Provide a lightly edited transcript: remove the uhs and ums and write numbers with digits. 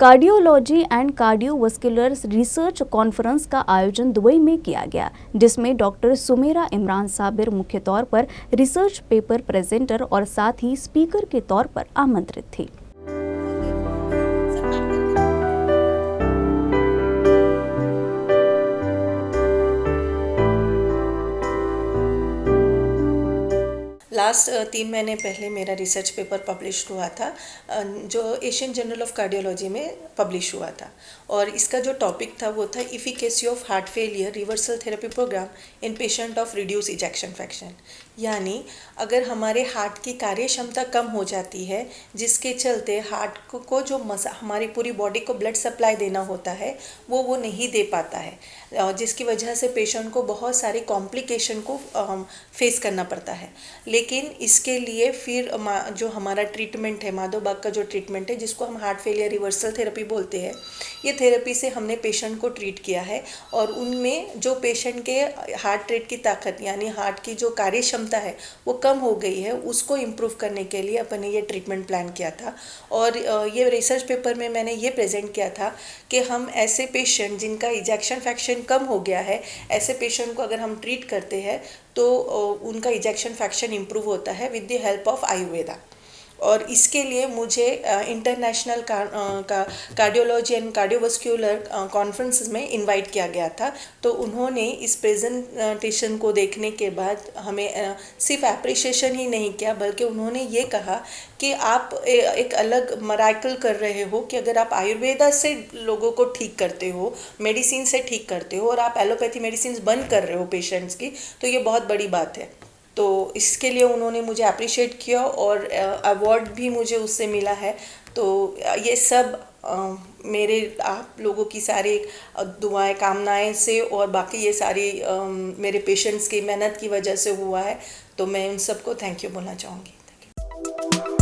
Cardiology and cardiovascular research conference का आयोजन Dubai में किया गया, जिसमें डॉक्टर सुमेरा इमरान साबिर मुख्य तौर पर रिसर्च पेपर प्रेजेंटर और साथ ही स्पीकर के तौर पर आमंत्रित थी। लास्ट 3 महीने पहले मेरा रिसर्च पेपर पब्लिश हुआ था, जो एशियन जर्नल ऑफ कार्डियोलॉजी में पब्लिश हुआ था। और इसका जो टॉपिक था वो था efficacy of heart failure reversal therapy programme in patient of reduce ejection fraction. यानी अगर हमारे हार्ट की कार्य क्षमता कम हो जाती है, जिसके चलते हार्ट को जो हमारी पूरी बॉडी को ब्लड सप्लाई देना होता है वो नहीं दे पाता है, जिसकी वजह से पेशेंट को बहुत सारी कॉम्प्लिकेशन को फेस करना पड़ता है। लेकिन इसके लिए फिर जो हमारा ट्रीटमेंट है, माधोबाग का जो ट्रीटमेंट है, जिसको हम हार्ट फेलियर रिवर्सल थेरेपी बोलते हैं, ये थेरेपी से हमने पेशेंट को ट्रीट किया है। और उनमें जो पेशेंट के हार्ट रेट की ताकत यानी हार्ट की जो कार्य क्षमता है वो कम हो गई है, उसको इम्प्रूव करने के लिए अपन ने ये ट्रीटमेंट प्लान किया था। और ये रिसर्च पेपर में मैंने ये प्रेजेंट किया था कि हम ऐसे पेशेंट जिनका इजेक्शन फ्रैक्शन कम हो गया है, ऐसे पेशेंट को अगर हम ट्रीट करते हैं तो उनका इजेक्शन फ्रैक्शन इम्प्रूव होता है with the help of Ayurveda. और इसके लिए मुझे international cardiology and cardiovascular conference में इनवाइट किया गया था। तो उन्होंने इस प्रेजेंटेशन को देखने के बाद हमें सिर्फ एप्रिशिएशन ही नहीं किया, बल्कि उन्होंने ये कहा कि आप एक अलग मराकल कर रहे हो कि अगर आप आयुर्वेदा से लोगों को ठीक करते हो, मेडिसिन से ठीक करते हो, और आप एलोपैथी मेडिसिन बंद कर रहे हो पेशेंट्स की, तो ये बहुत बड़ी बात है। तो इसके लिए उन्होंने मुझे अप्रिशिएट किया और अवार्ड भी मुझे उससे मिला है। तो ये सब मेरे आप लोगों की सारी दुआएं कामनाएं से और बाकी ये सारी मेरे पेशेंट्स की मेहनत की वजह से हुआ है। तो मैं उन सबको थैंक यू बोलना चाहूँगी।